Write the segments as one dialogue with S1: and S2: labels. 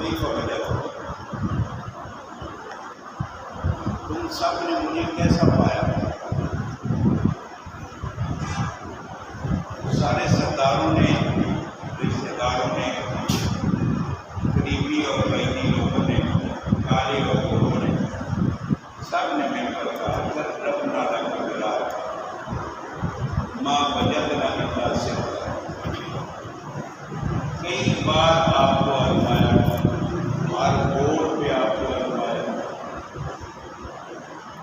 S1: کیف وجدتم، تم سب نے مجھے کیسا پایا؟ سارے سرداروں نے، رشتے داروں نے، قریبی اور بعیدی لوگوں نے، کالے اور گوروں نے، سب نے مل کر کہا ربنا لک البلاغ ما وجدنا الا صدقا۔ کئی بار آپ کو آزمایا، ہر موڑ پہ آپ کو آزمایا،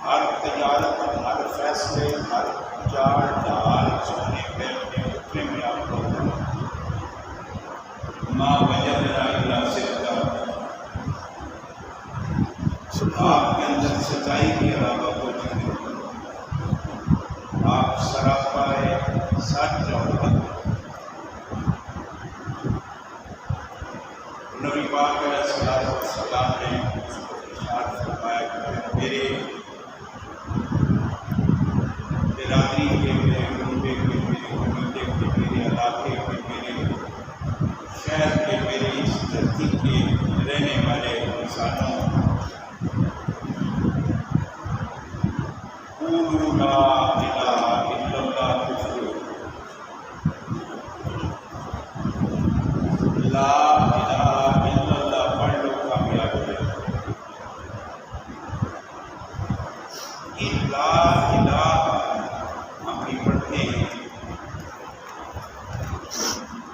S1: ہر تجارت، ہر فیصلے، ہر چال ڈھال، سونے بیٹھنے اٹھنے میں آپ کو ما وجدنا الا صدقا، آپ کے اندر سچائی کے علاوہ کچھ نہیں، آپ سراپا سچ اور حق۔ نبی پاک علیہ الصلوۃ والسلام نے ارشاد فرمایا کہ میرے برادری کے، میرے کنبے کے، میرے قبیلے کے، میرے علاقے کے، میرے شہر کے، میرے اس دھرتی کے رہنے والے انسانوں، قولوا لا الہ الا اللہ تفلحوا، لا الہ الا اللہ پڑھ لو کامیاب ہو جائے۔ یہ لا الہ ہم بھی پڑھتے ہیں،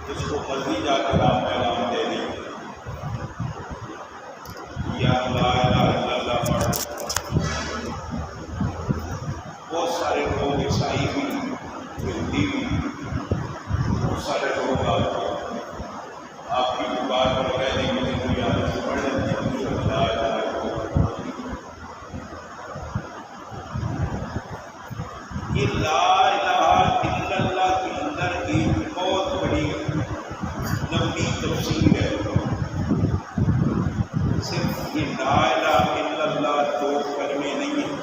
S1: اس کو مرضی جا کر آپ پیغام دے دیں یا لا الہ الا اللہ پڑھ۔ بہت سارے لوگ عیسائی بھی، یہودی بھی، بہت سارے لوگ آپ کی دکان پر کہہ دیں گے کوئی آدمی پڑھ لیتے ہیں لا الہ الا اللہ۔ یہ لا الہ الا اللہ کے اندر ایک بہت بڑی لمبی تفسیر ہے۔ صرف یہ لا الہ الا اللہ دو کلمے نہیں ہیں،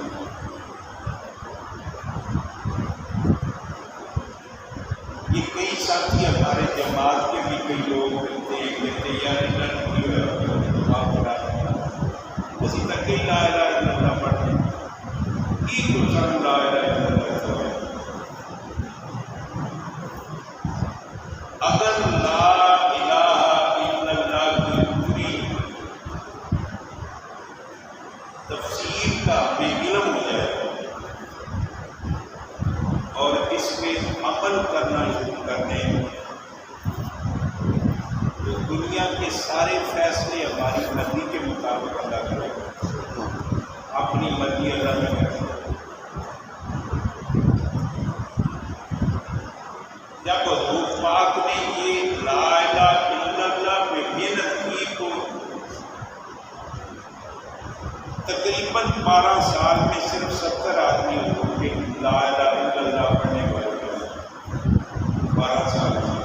S1: یہ کئی ساتھی ہمارے جماعت کے بھی کئی لوگ ملتے ہیں، کہتے ہیں یار اسی تک کئی لا الہ الا اللہ پڑھتے ہیں، کی تو سب لا الہ الا اللہ ہے۔ اگر لا الہ الا اللہ کی پوری تفسیر کا بے علم ہو جائے اور اس پہ عمل کرنا شروع کر دیں تو دنیا کے سارے فیصلے ہماری مرضی کے مطابق ادا کرے گا، اپنی مرضی ادا نہیں کر سکتے۔ جب حضور پاک نے یہ لا الہ الا اللہ پہ محنت کی تو تقریباً 12 سال میں صرف 70 آدمی حضور کے لا الہ الا اللہ پڑھنے والے تھے، 12 سال میں۔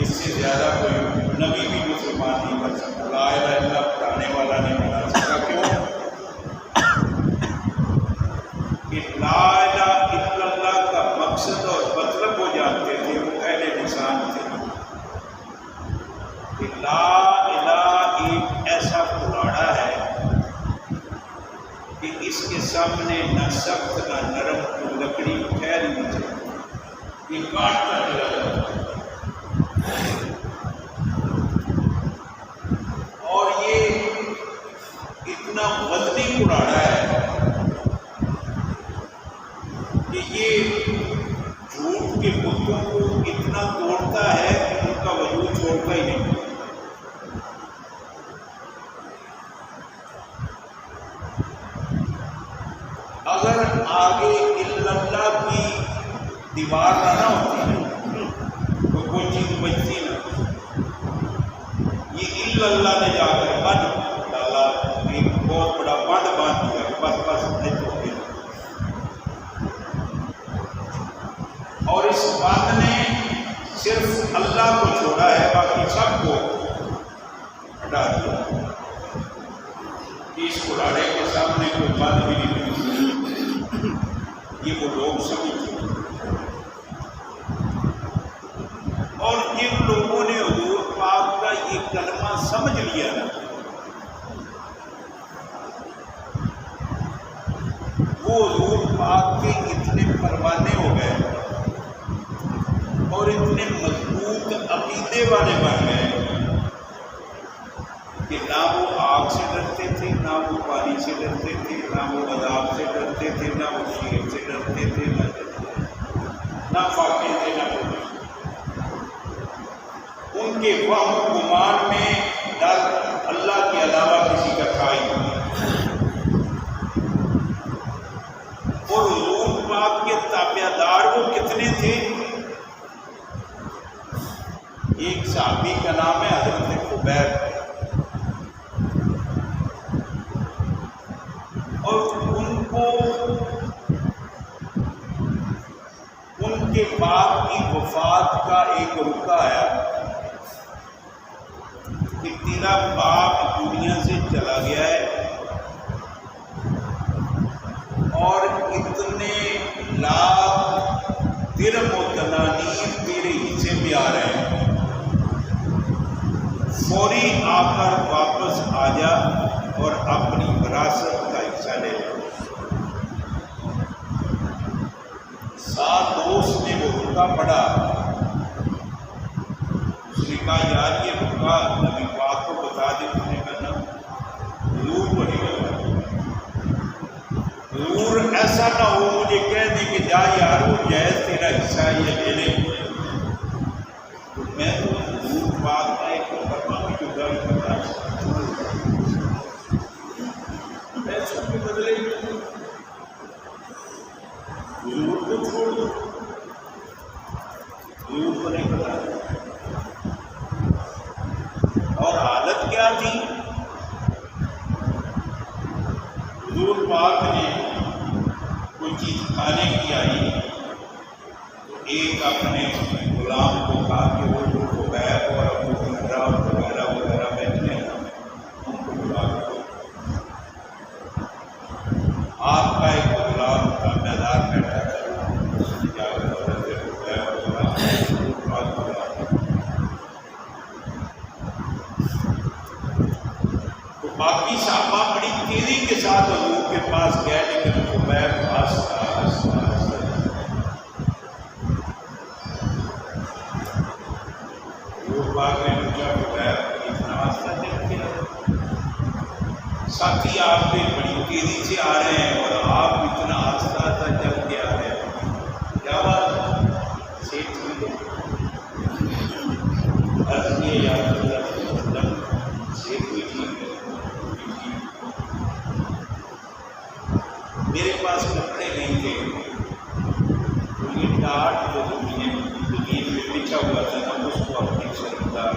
S1: اس سے زیادہ کوئی نبی بھی مسلمان نہیں بن سکتا، لا الہ الا اللہ پڑھانے والا نہیں بنا سکتا۔ کیوں کہ لا الہ الا اللہ کا مقصد اور مطلب وہ جانتے تھے، وہ اہل لسان تھے کہ لا الہ ایک ایسا کلاڑا ہے کہ اس کے سامنے نہ سخت نہ نرم لکڑی ٹھہر نہیں سکتی، یہ کاٹتا چلا جاتا ہے۔ اور یہ اتنا وزنی کلاڑا ہے کہ یہ جھوٹ کے بتوں کو اتنا توڑتا ہے کہ ان کا وجود چھوڑتا ہی نہیں۔ اگر آگے الا اللہ کی دیوار نہ ہوتی تو کوئی چیز بچتی نہ۔ یہ الا اللہ نے جا کر بند ڈالا، ایک بہت بڑا بند باندھ دیا، بس نہیں تو گیا۔ اور اس بند نے صرف اللہ کو چھوڑا ہے، باقی سب کو ہٹا دیا۔ اس کلاڑے کے سامنے کوئی بند بھی نہیں بن سکتی، یہ وہ لوگ سمجھتے ہیں۔ اور جن لوگوں نے حضور پاک کا سمجھ لیا نا، وہ حضور پاک کے اتنے پروانے ہو گئے اور اتنے مضبوط عقیدے والے بن گئے کہ نہ وہ آگ سے ڈرتے تھے، نہ وہ پانی سے ڈرتے تھے، نہ وہ عذاب سے ڈرتے تھے، نہ وہ شیر سے ڈرتے تھے، نہ فاقے سے، نہ کچھ۔ ان کے وہم گمان میں ڈر اللہ کے علاوہ کسی کا تھا ہی نہیں۔ اور حضور پاک کے تابع دار وہ کتنے تھے؟ ایک صحابی کا نام ہے حضرت خبیب، اور ان کو ان کے باپ کی وفات کا ایک روکا آیا کہ تیرا باپ دنیا سے چلا گیا ہے اور اتنے لاکھ درہم و دنانیر تیرے حصے میں آ رہے ہیں، فوری آ کر واپس آ جا اور اپنی وراثت کا حصہ لے جا۔ سات دوست نے وہ رکا پڑا، اس نے کہا یار یہ رکا نبی پاک کو بتا دے، اس نے کہا نا حضور کو نہیں بتا، حضور ایسا نہ ہو مجھے کہہ دے کہ جا یار وہ جائز تیرا حصہ یہ لے لے، تو میں تو حضور پاک کا ایک فرمان کی جگہ کرتا پیسوں کے بدلے حضور کو چھوڑ دو، حضور کو نہیں پتا۔ اور حالت کیا تھی؟ حضور پاک نے کوئی چیز کھانے کی آئی تو ایک اپنے غلام کو کہا کہ وہ جو خبیب اور ابو ہریرہ اور وغیرہ وغیرہ بیٹھے ہیں ان کو بلا دو۔ آپ کا ایک غلام تابع دار بیٹھا تھا، اس نے جا کر حضرت خبیب کو بلا تو باقی صحابہ بڑی تیزی کے ساتھ حضور کے پاس گئے، لیکن خبیب آہستہ آہستہ آہستہ حضور پاک نے پوچھا خبیب اتنا آہستہ چل کے ساتھی آپ بھی بڑی تیزی سے آ رہے ہیں اور آپ اتنا آہستہ آہستہ چل کے آ رہے ہیں، کیا بات سے عرض کیے یا رسول اللہ سے کوئی ٹھیک ہے، میرے پاس کپڑے نہیں تھے، تو یہ ٹاٹ جو زمین میں بچھا ہوا تھا نا اس کو اپنی شرمدار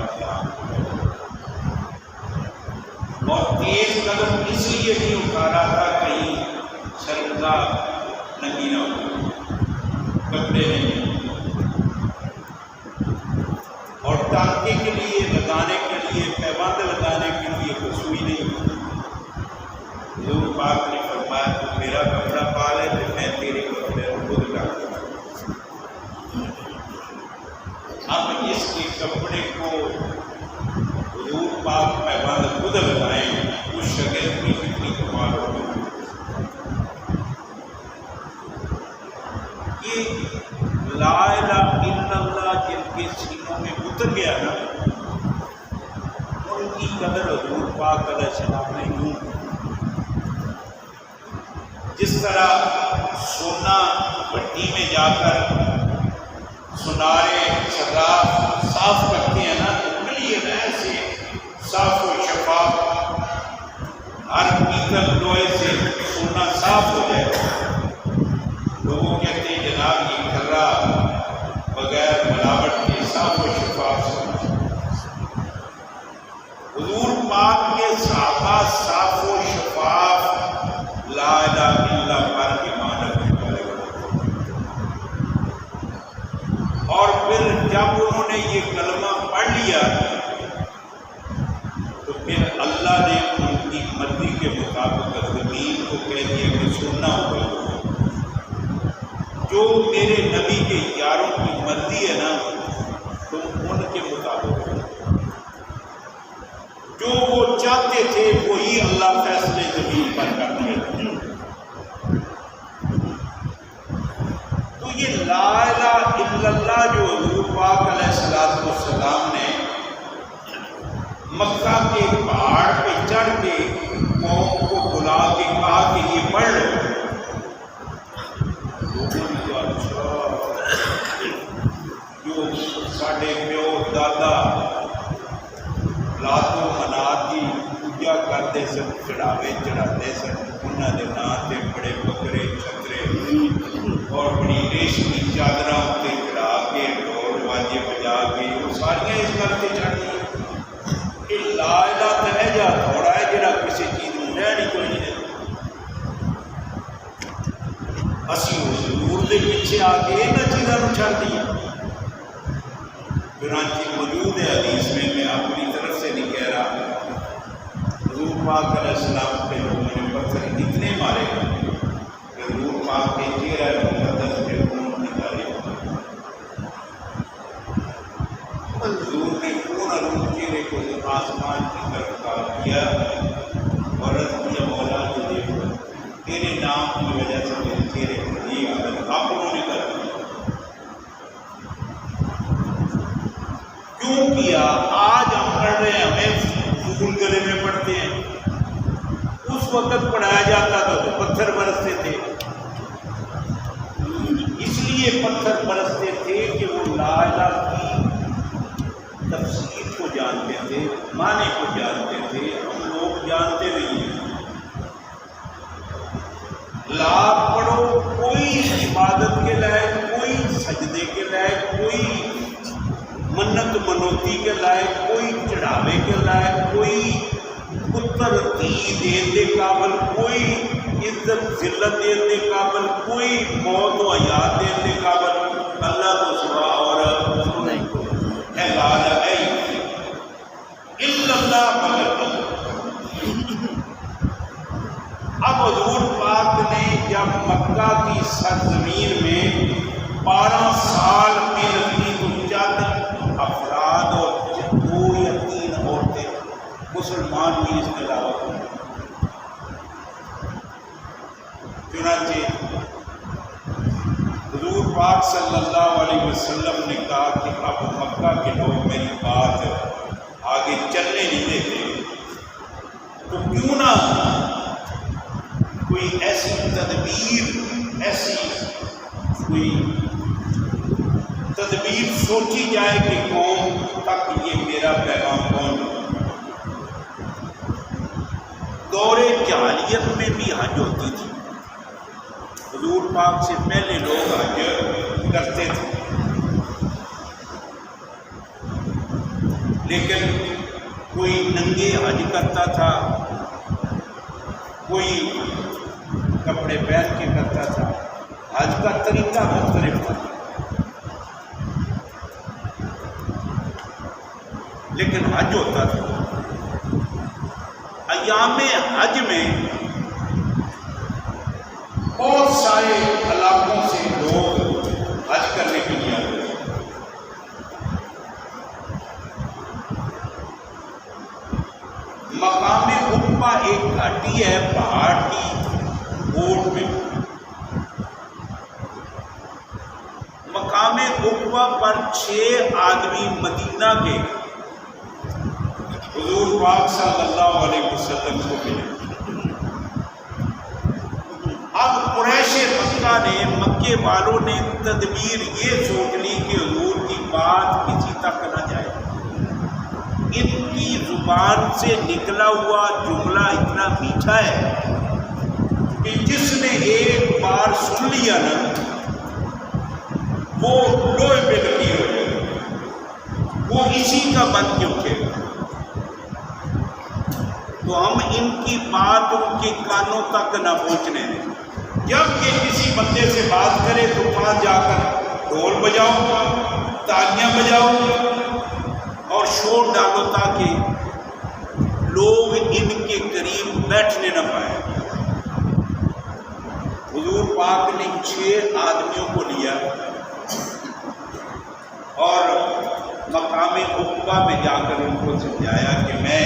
S1: اور تیز قدم اس لیے نہیں اٹھا رہا تھا کہیں شرمدار ننگی نہ ہو، کپڑے نہیں، اور ٹانکے کے لیے لگانے کے لیے پیبند لگانے کے لیے کوئی سوئی نہیں ہوتی۔ حضور پاک نے فرمایا تو میرا کپڑا پا لے تو میں تیرے کپڑے کو خود ڈال دوں۔ اب اس کے کپڑے کو حضور پاک پیبند خود لگائیں، اس شگرد کی کتنی کمال ہوگی۔ یہ لا الہ الا اللہ جن کے سینوں میں اتر گیا نا، ان کی قدر حضور پاک علیہ السلام نے یوں جس طرح سونا بھٹی میں جا کر سنارے صراف صاف کرتے ہیں نا، کلیئر ایسے صاف و شفاف، ہر پیتل لوہے سے سونا صاف ہو جائے، لوگوں کہتے ہیں جناب یہ کھرا بغیر ملاوٹ کے صاف و شفاف سے۔ حضور پاک کے صحابہ صاف و شفاف لا الہ الا اللہ پر ایمان رکھنے والے، اور پھر جب انہوں نے یہ کلمہ پڑھ لیا تو پھر اللہ نے ان کی مرضی کے مطابق زمین کو کہہ دیا کہ سننا ہوگا، جو میرے نبی کے یاروں کی مرضی ہے نا تم ان کے مطابق، چاہتے تھے وہی اللہ فیصلے زمین پر کرتے تھے. تو یہ لا الہ الا اللہ جو حضور پاک علیہ السلام نے مکہ کے پہاڑ پہ چڑھ کے قوم کو بلا کے کہا کہ یہ پڑھ لو، لوگوں نے کہا اچھا جو ساڈے پیو دادا لاتوں منات کی پوجا کرتے سن، چڑھاوے چڑھاتے سن، انہوں کے نام سے بڑے بکرے چھترے اور بڑی ریشمی چادر اتنے چڑھا کے ڈھول باجے بجا کے وہ ساریا اس گل سے چڑھ گئی. یہ لا الہ تو ہے جا تھوڑا ہے جڑا کسی چیز میں رہ نہیں کوئی نہیں. اسی حضور دے پیچھے آ کے یہاں چیزوں چھڑ دیا. چنانچہ موجود ہے حدیث میں اپنی طرف سے نہیں کہہ رہا، حضور پاک علیہ السلام کے لوگوں نے پتھر اتنے مارے کہ حضور پاک کے چہرہ مقدس پہ خون نکالے. حضور نے پورا چہرے کو آسمان کی طرف کہا کیا اور رض کیا مولا کو دیکھو تیرے نام کی وجہ سے میرے چہرے کو یہ عادت آپ نے کر دیا. کیوں کیا؟ آج ہم پڑھ رہے ہیں، ہمیں پھول گلے میں پڑھتے ہیں، اس وقت پڑھایا جاتا تھا تو پتھر برستے تھے. اس لیے پتھر برستے تھے کہ وہ لا الہ کی تفسیر کو جانتے تھے، معنی کو جانتے تھے. ہم لوگ جانتے نہیں ہیں. لا پڑھو کوئی عبادت کے لائق، کوئی سجدے کے لائق، کوئی منت منوتی کے لائق، کوئی چڑھاوے کے لائق، کوئی پتر دھی دین دے قابل، کوئی عزت ذلت دین دے قابل، کوئی موت و حیات دین دے قابل اللہ کو سوا اور نہیں ہے. لا الہ الا اللہ مگر. اب حضور پاک نے جب مکہ کی سرزمین میں 12 سال محنت کی تو چند افراد اور 2 یا 3 عورتیں مسلمان بھی اس کے علاوہ. چنانچہ حضور پاک صلی اللہ علیہ وسلم نے کہا کہ اب مکہ کے لوگ میری بات آگے چلنے نہیں دیتے، تو کیوں نہ کوئی ایسی تدبیر، ایسی کوئی تدبیر سوچی جائے کہ قوم تک یہ میرا پیغام پہنچے. دور جاہلیت میں بھی حج ہوتی تھی. حضور پاک سے پہلے لوگ حج کرتے تھے، لیکن کوئی ننگے حج کرتا تھا، کوئی کپڑے پہن کے کرتا تھا. حج کا طریقہ مختلف تھا، لیکن حج ہوتا تھا. ایام حج میں بہت سارے علاقوں سے لوگ حج کرنے کے لیے آتے تھے. مقام عقبہ ایک گھاٹی ہے پہاڑ کی اوٹ میں. مقام عقبہ پر 6 آدمی مدینہ کے حضور پاک صلی اللہ علیہ وسلم کو ملے. اب قریش مکہ نے، مکے والوں نے تدبیر یہ سوچ لی کہ حضور کی بات کسی تک نہ جائے. ان کی زبان سے نکلا ہوا جملہ اتنا میٹھا ہے کہ جس نے ایک بار سن لیا نا وہ لوہے پہ لکیر ہو جائے، وہ اسی کا بن کے اٹھے گا. تو ہم ان کی بات ان کے کانوں تک نہ پہنچنے دیں. جب یہ کسی بندے سے بات کرے تو وہاں جا کر ڈھول بجاؤ، تالیاں بجاؤ اور شور ڈالو تاکہ لوگ ان کے قریب بیٹھنے نہ پائیں. حضور پاک نے 6 آدمیوں کو لیا اور مقام عقبہ میں جا کر ان کو سمجھایا کہ میں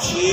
S1: 6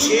S1: 6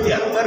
S1: 73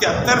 S1: 73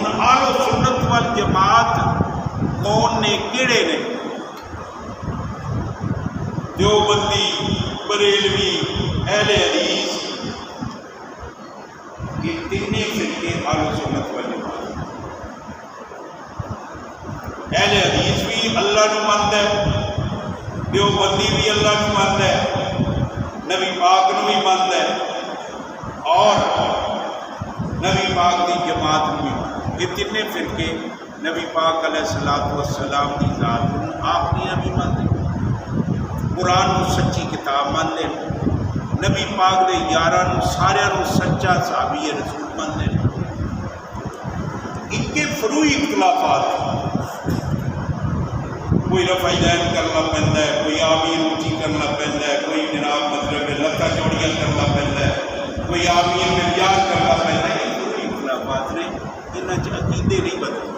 S1: ہن اہل سنت والجماعت کون نے کیڑے نے؟ دیوبندی، بریلوی، اہل حدیث، یہ تینوں فرقے اہل سنت والجماعت۔ اہل حدیث بھی اللہ نو مانتا ہے، دیوبندی بھی اللہ نو مانتا ہے، نبی پاک نو بھی مانتا ہے، اور نبی پاک دی جماعت نو بھی مانتا ہے۔ یہ تینوں فرقے نبی پاک علیہ السلام کی ذات نو آخریاں بھی مانتے، قرآن نو سچی کتاب مانتے، نبی پاک دے یاراں نو سارے نو سچا صحابی رسول مانتے۔ ان کے فروعی اختلافات، کوئی رفع دین کرنا پہنتا ہے، کوئی آمین اونچی کرنا پہنتا ہے، کوئی جناب مطلب لتاں چوڑیاں کرنا پہنتا ہے، کوئی آمین ملیار کرنا پہنتا ہے۔ یہ کوئی اختلافات نے، انہاں چ عقیدے نہیں بدلتے۔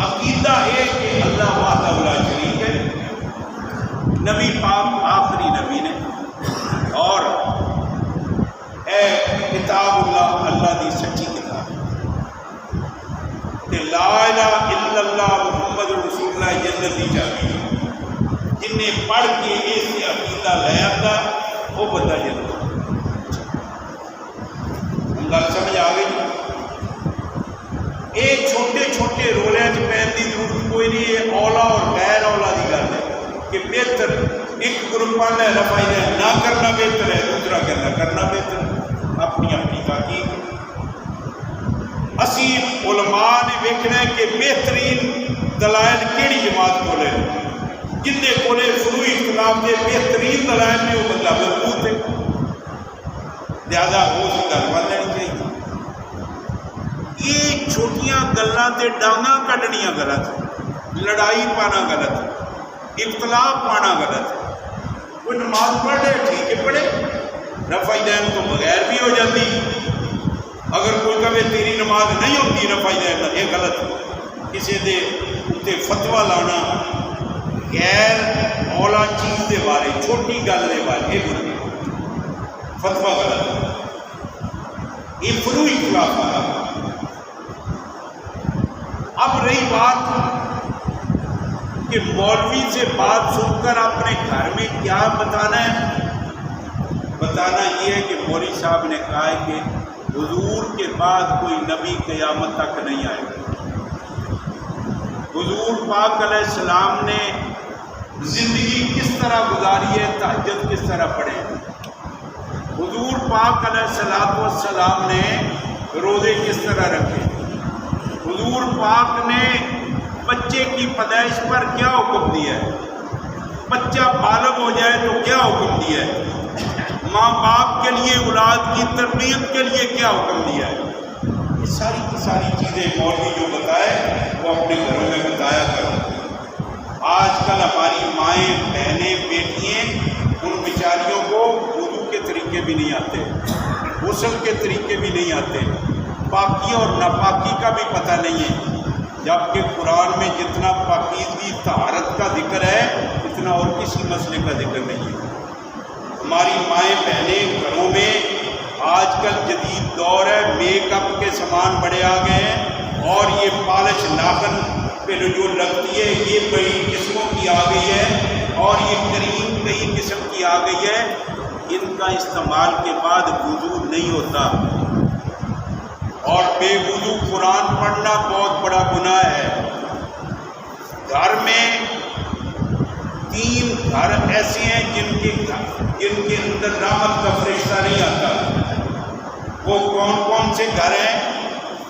S1: عقیدہ ہے کہ اللہ وحدہ لا شریک ہے، نبی پاک آخری نبی نے، اور اے کتاب اللہ، اللہ دی سچی کتاب، تے لا الہ الا اللہ محمد رسول اللہ جنت دی چابی ہے۔ جن نے پڑھ کے اس عقیدہ لے آتا وہ بندہ جنت۔ ہم گل سمجھ آ گئی؟ یہ چھوٹے چھوٹے رولے چ پہن کی ضرورت کوئی نہیں ہے۔ اولا اور غیر اولا کی گل ہے کہ بہتر ایک گروپ نے رفع دین نہ کرنا بہتر ہے، دوسرا کہنا کرنا بہتر ہے، اپنی اپنی تحقیق۔ اسی علماء نے دیکھنا ہے کہ بہترین دلائل کیڑی جماعت کولے، جن کے کولے فروعی اختلاف کے بہترین دلائل میں وہ بندہ مضبوط ہے، لہذا اس گل مان لینی چاہیے۔ یہ چھوٹیاں گلاں تے ڈانگاں کڈنیاں غلط، لڑائی پانا غلط، اختلاف پانا غلط۔ کوئی نماز پڑھ رہے ٹھیک ہے پڑھے، رفع دین تو بغیر بھی ہو جاتی۔ اگر کوئی کہے تیری نماز نہیں ہوتی رفع دین، یہ غلط۔ کسی دے اتنے فتویٰ لانا غیر اولا چیز دے بارے، چھوٹی گل دے بارے، یہ غلط، فتویٰ غلط، یہ فروعی اختلاف آ۔ اب رہی بات کہ مولوی سے بات سن کر اپنے گھر میں کیا بتانا ہے، بتانا یہ ہے کہ مولوی صاحب نے کہا ہے کہ حضور کے بعد کوئی نبی قیامت تک نہیں آئے گا۔ حضور پاک علیہ السلام نے زندگی کس طرح گزاری ہے، تہجد کس طرح پڑھے، حضور پاک علیہ السلام نے روزے کس طرح رکھے، حضور پاک نے بچے کی پیدائش پر کیا حکم دیا ہے، بچہ بالغ ہو جائے تو کیا حکم دیا ہے، ماں باپ کے لیے اولاد کی تربیت کے لیے کیا حکم دیا ہے۔ یہ ساری کی ساری چیزیں مولوی جو بتائے وہ اپنے گھروں میں بتایا کرو۔ آج کل ہماری مائیں، بہنیں، بیٹیاں، ان بیچاریوں کو وضو کے طریقے بھی نہیں آتے، غسل کے طریقے بھی نہیں آتے، پاکی اور ناپاکی کا بھی پتہ نہیں ہے، جبکہ قرآن میں جتنا پاکیزگی طہارت کا ذکر ہے اتنا اور کسی مسئلے کا ذکر نہیں ہے۔ ہماری مائیں بہنیں گھروں میں آج کل جدید دور ہے، میک اپ کے سامان بڑے آ گئے ہیں، اور یہ پالش ناخن پہ جو لگتی ہے یہ کئی قسموں کی آ گئی ہے، اور یہ کریم کئی قسم کی آ گئی ہے۔ ان کا استعمال کے بعد وضو نہیں ہوتا، اور بے وضو قرآن پڑھنا بہت بڑا گناہ ہے۔ گھر میں 3 گھر ایسے ہیں جن کے اندر رحمت کا فرشتہ نہیں آتا۔ وہ کون کون سے گھر ہیں؟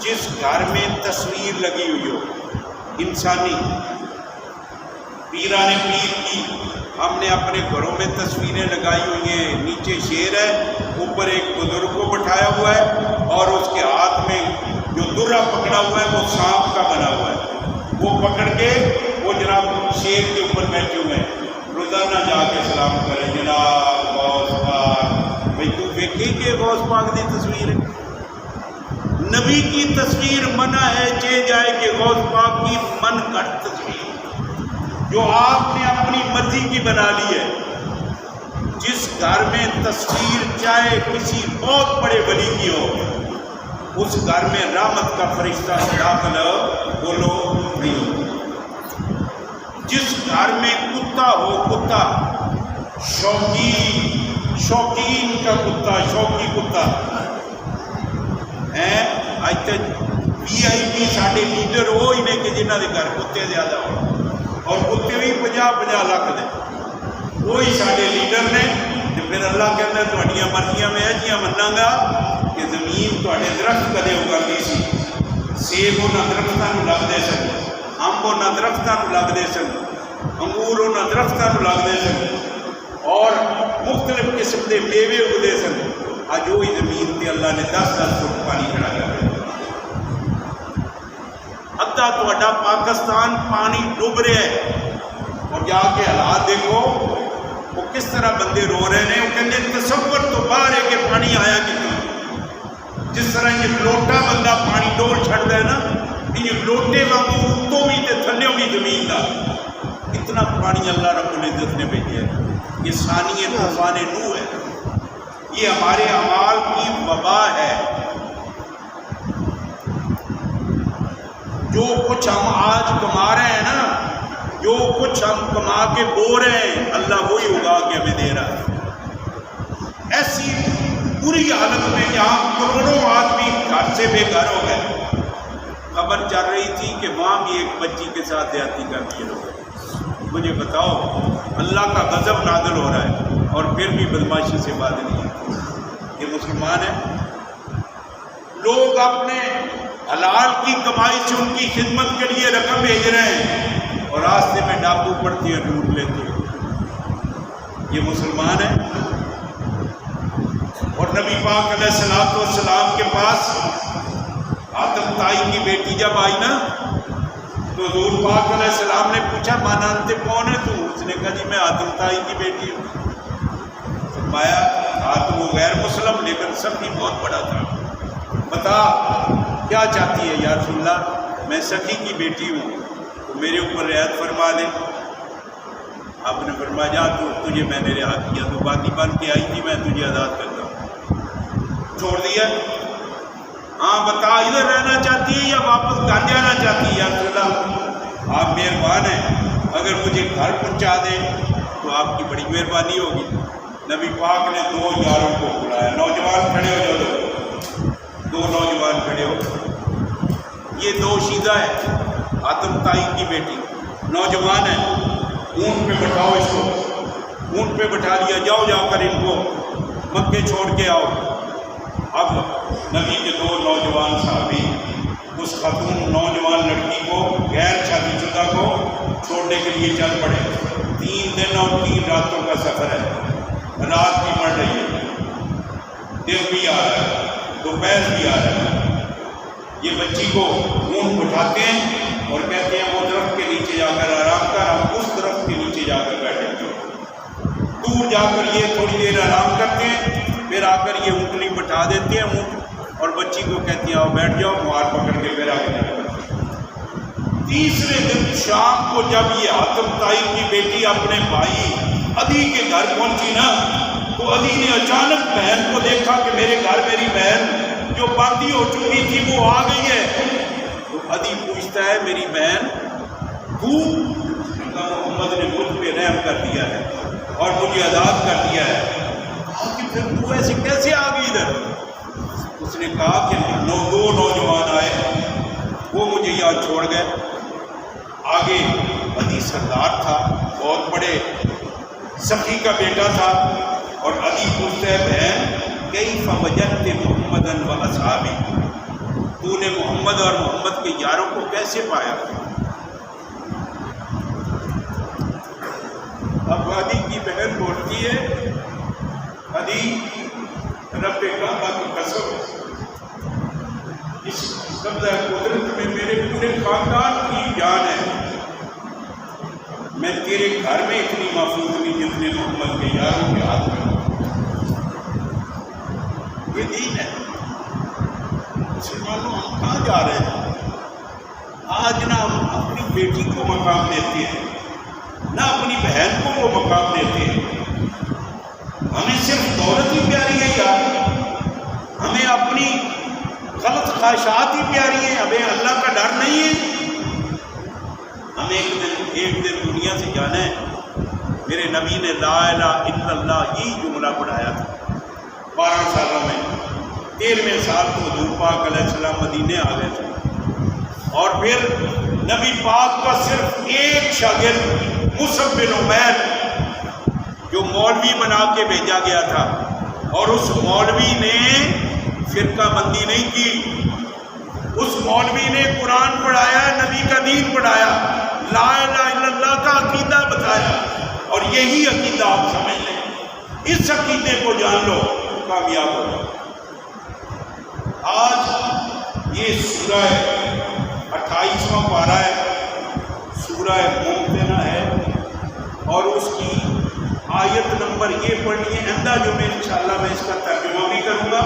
S1: جس گھر میں تصویر لگی ہوئی ہو انسانی، پیران پیر کی، ہم نے اپنے گھروں میں تصویریں لگائی ہوئی ہیں، نیچے شیر ہے، اوپر ایک بزرگ کو بٹھایا ہوا ہے، اور اس کے ہاتھ میں جو درہ پکڑا ہوا ہے وہ سانپ کا بنا ہوا ہے، وہ پکڑ کے وہ جناب شیر کے اوپر بیٹھے ہوئے ہیں، روزانہ جا کے سلام کریں جناب غوث پاک۔ بھائی تو دیکھیں کہ غوث پاک کی تصویر ہے، نبی کی تصویر منع ہے، چاہے جائے کہ غوث پاک کی من گھٹ تصویر جو آپ نے اپنی مرضی کی بنا لی ہے۔ جس گھر میں تصویر چاہے کسی بہت بڑے ولی کی ہو، اس گھر میں رحمت کا فرشتہ داخل بولو نہیں ہوتا۔ جس گھر میں کتا ہو، کتا شوقین کا کتا، شوقی کتا ہے، اج تک VIP ساڈے لیڈر وہ ہی نے کہ جنہوں کے گھر کتے زیادہ ہو، اور کتے بھی 50-50 لاکھ دے، وہی ساڈے لیڈر نے۔ پھر اللہ کہتا ہے تہاڈیاں مرضیاں میں ایجیاں مناں گا کہ زمین تہاڈے درخت کدے اگاندی سی، سیب انہاں درختاں نوں لگدے سن، امب انہاں درختاں نوں لگدے سن، انگور انہاں درختاں نوں لگدے سن، اور مختلف قسم کے میوے اگدے سن۔ اج وہی زمین تے اللہ نے 10-10 فٹ پانی کھڑا کر دیا۔ ادھا تہاڈا پاکستان پانی ڈوب رہا ہے، اور جا کے حالات دیکھو وہ کس طرح بندے رو رہے ہیں۔ وہ کہتے ہیں تصور تو باہر ہے کہ پانی آیا کتنا۔ جس طرح یہ لوٹا بندہ پانی ڈول چھڑتا ہے نا، یہ لوٹے واگوں اتوں بھی تے تھلیوں بھی زمین کا اتنا پانی اللہ رب العزت نے بھیجا ہے۔ یہ ثانی طوفان نوح ہے، یہ ہمارے اعمال کی وبا ہے۔ جو کچھ ہم آج کما رہے ہیں نا، جو کچھ ہم کما کے بو رہے ہیں، اللہ وہی اگا کے ہمیں دے رہا ہے۔ ایسی بری حالت میں جہاں کروڑوں آدمی گھر سے بے گھر ہو گئے، خبر چل رہی تھی کہ وہاں بھی ایک بچی کے ساتھ زیادتی کر دی لوگ۔ مجھے بتاؤ، اللہ کا غضب نازل ہو رہا ہے اور پھر بھی بدماشی سے بات نہیں ہے۔ یہ مسلمان ہیں، لوگ اپنے حلال کی کمائی سے ان کی خدمت کے لیے رقم بھیج رہے ہیں اور راستے میں ڈاکو پڑتی ہے، لوٹ لیتے ہیں۔ یہ مسلمان ہیں۔ اور نبی پاک علیہ الصلوۃ والسلام کے پاس آدم تائی کی بیٹی جب آئی نا، تو حضور پاک علیہ السلام نے پوچھا مانانتے کون ہے تو؟ اس نے کہا جی میں آدم تائی کی بیٹی ہوں۔ فرمایا آدم وہ غیر مسلم لیکن سب بھی بہت بڑا تھا، بتا کیا چاہتی ہے؟ یا رسول اللہ میں سخی کی بیٹی ہوں، تو میرے اوپر رعایت فرما دے۔ آپ نے فرمایا جا تو تجھے میں نے رعایت کیا، تو باقی بن کے آئی تھی، میں تجھے آزاد کرتا ہوں۔ چھوڑ دیا؟ ہاں بتا ادھر رہنا چاہتی ہے یا واپس گھر جانا چاہتی ہے؟ یا رسول اللہ آپ مہربان ہیں، اگر مجھے گھر پہنچا دیں تو آپ کی بڑی مہربانی ہوگی۔ نبی پاک نے 2 یاروں کو بلایا، نوجوان کھڑے ہو جاؤ، 2 نوجوان کھڑے ہو، یہ 2 شیدہ ہے، آدم تائی کی بیٹی، نوجوان ہے، اونٹ پہ بٹھاؤ اس کو، اونٹ پہ بٹھا لیا، جاؤ جا کر ان کو مکے چھوڑ کے آؤ۔ اب نبی کے 2 نوجوان صحابی اس خاتون نوجوان لڑکی کو، غیر شادی شدہ کو چھوڑنے کے لیے چل پڑے۔ 3 دن اور 3 راتوں کا سفر ہے، رات بھی پڑ رہی ہے، دن بھی آ رہا ہے، دوپہر بھی آ رہا ہے۔ یہ بچی کو اونٹ اٹھاتے ہیں اور کہتے ہیں وہ درخت کے نیچے جا کر آرام کر، ہم اس درخت کے نیچے جا کر بیٹھیں گے۔ دور جا کر یہ تھوڑی دیر آرام کرتے ہیں، پھر آ کر یہ اونٹنی بٹھا دیتے ہیں اونٹ، اور بچی کو کہتے ہیں آؤ بیٹھ جاؤ، مار پکڑ کے پھر آگے جاتے ہیں۔ تیسرے دن شام کو جب یہ آدم تائی کی بیٹی اپنے بھائی عدی کے گھر پہنچی نا، تو عدی نے اچانک بہن کو دیکھا کہ میرے گھر میری بہن جو باندھی ہو چکی تھی وہ آ گئی ہے۔ تو عدی پوچھتا ہے میری بہن تو؟ محمد نے مجھ پہ رحم کر دیا ہے اور مجھے آزاد کر دیا ہے، کہ پھر تو ایسے کیسے آ گئی ادھر؟ اس نے کہا کہ 2 نوجوان آئے، وہ مجھے یہاں چھوڑ گئے۔ آگے عدی سردار تھا، بہت بڑے سخی کا بیٹا تھا، اور عدی پوچھتا ہے بہن کیف وجدت محمدًا واصحابہ، تو نے محمد اور محمد کے یاروں کو کیسے پایا؟ اب عدی کی بہن بولتی ہے عدی رب کعبہ کی قسم، اس قبضہ قدرت میں میرے پورے خاندان کی جان ہے، میں تیرے گھر میں اتنی محفوظ نہیں جتنے محمد کے یاروں کے ہاتھ میں۔ یہ دین ہے۔ مسلمانوں ہم کہاں جا رہے ہیں؟ آج نہ ہم اپنی بیٹی کو مقام دیتے ہیں، نہ اپنی بہن کو وہ مقام دیتے ہیں۔ ہمیں صرف دولت ہی پیاری ہے یار، ہمیں اپنی غلط خواہشات ہی پیاری ہیں، ہمیں اللہ کا ڈر نہیں ہے۔ ہمیں ایک دن دنیا سے جانا ہے۔ میرے نبی نے لا الہ الا اللہ یہی جملہ پڑھایا تھا 12 سالوں میں۔ 13ویں سال کو حضور پاک علیہ السلام مدینے آ گئے تھے، اور پھر نبی پاک کا صرف ایک شاگرد مصعب بن عمیر جو مولوی بنا کے بھیجا گیا تھا، اور اس مولوی نے فرقہ بندی نہیں کی، اس مولوی نے قرآن پڑھایا، نبی کا دین پڑھایا، لا الہ الا اللہ کا عقیدہ بتایا، اور یہی عقیدہ آپ سمجھ لیں، اس عقیدے کو جان لو کامیاب ہو جاؤ۔ آج یہ سورہ 28واں پارہ ہے، سورہ ممتنع ہے، اور اس کی آیت نمبر یہ پڑھنی ہے۔ آئندہ جو میں انشاءاللہ میں اس کا ترجمہ بھی کروں گا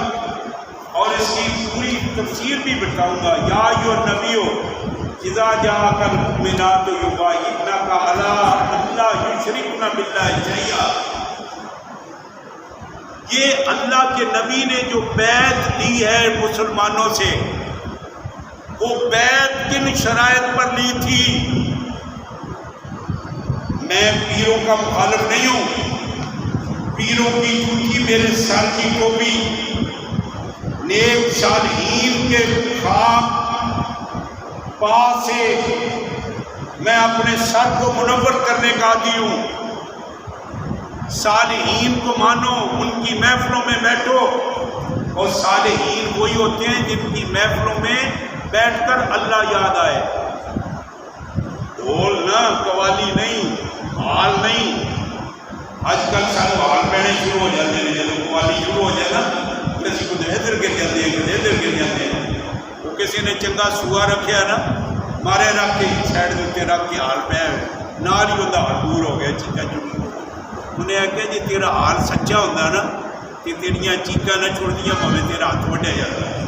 S1: اور اس کی پوری تفسیر بھی بتاؤں گا۔ یا ایھا النبی اذا جاءک المؤمنات یبایعنک علی ان لا یشرکن باللہ شیئا۔ یہ اللہ کے نبی نے جو بیعت لی ہے مسلمانوں سے، وہ بیعت کن شرائط پر لی تھی؟ میں پیروں کا مخالف نہیں ہوں، پیروں کی جوتی میرے سر کی ٹوپی، نیک صالحین کے خاک پا سے میں اپنے سر کو منور کرنے کا عادی ہوں۔ صالحین کو مانو، ان کی محفلوں میں بیٹھو، اور صالحین وہی ہوتے ہیں جن کی محفلوں میں بیٹھ کر اللہ یاد آئے۔ ڈھول نہ، قوالی نہیں، حال نہیں۔ آج کل سارے حال پہنے شروع ہو جاتے ہیں، جب قوالی شروع ہو جائے نا کسی کو ادھر گر جاتے ہیں، کسی ادھر گر جاتے ہیں۔ وہ کسی نے چنگا سوا رکھیا نا، مارے رکھ کے سائڈ دیتے رکھ کے حال پہ نال ہی بندہ دور ہو گیا چیکا چڑی۔ انہیں آخیا جی تیرا حال سچا ہوتا نا کہ تیریاں چیکاں نہ چھوڑ دیا بھاویں تیرا ہاتھ وڈیا جاتا ہے۔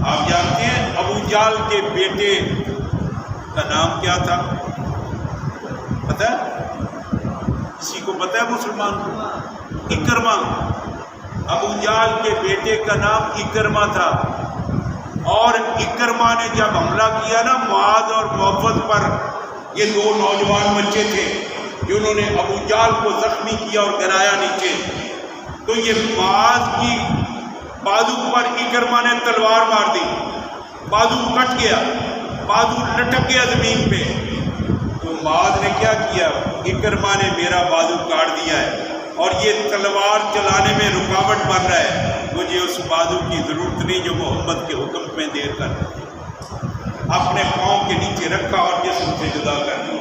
S1: آپ جانتے ہیں ابو جہل کے بیٹے کا نام کیا تھا؟ پتہ ہے کسی کو؟ پتہ ہے مسلمان کو؟ اکرمہ۔ ابو جہل کے بیٹے کا نام اکرمہ تھا، اور اکرمہ نے جب حملہ کیا نا معاذ اور محفوظ پر، یہ دو نوجوان بچے تھے جنہوں نے ابو جہل کو زخمی کیا اور گرایا نیچے، تو یہ معاذ کی بازو پر اکرمہ نے تلوار مار دی، بازو کٹ گیا، بازو لٹک گیا زمین پہ۔ تو معاذ نے کیا کیا؟ اکرمہ نے میرا بازو کاٹ دیا ہے اور یہ تلوار چلانے میں رکاوٹ بن رہا ہے، مجھے اس بازو کی ضرورت نہیں جو محمد کے حکم میں دیر کر اپنے پاؤں کے نیچے رکھا اور جسم سے جدا کر دیا۔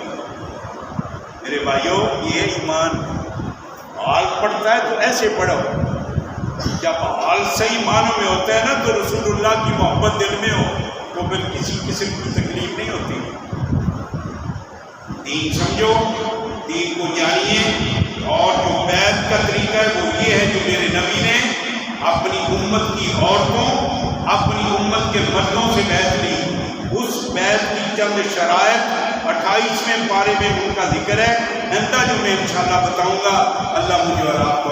S1: میرے بھائیوں، یہ ایمان حال پڑھتا ہے تو ایسے پڑھو، جب حال صحیح معنوں میں ہوتا ہے نا تو رسول اللہ کی محبت دل میں ہو تو پھر کسی قسم کی تکلیف نہیں ہوتی۔ دین سمجھو، دین کو جانیے، اور جو بیعت کا طریقہ ہے وہ یہ ہے جو میرے نبی نے اپنی امت کی عورتوں، اپنی امت کے مردوں سے بیعت لی۔ اس بیعت کی چند شرائط 28ویں پارے میں ان کا ذکر ہے، آئندہ جو میں انشاءاللہ بتاؤں گا۔ اللہ مجھے اور آپ کو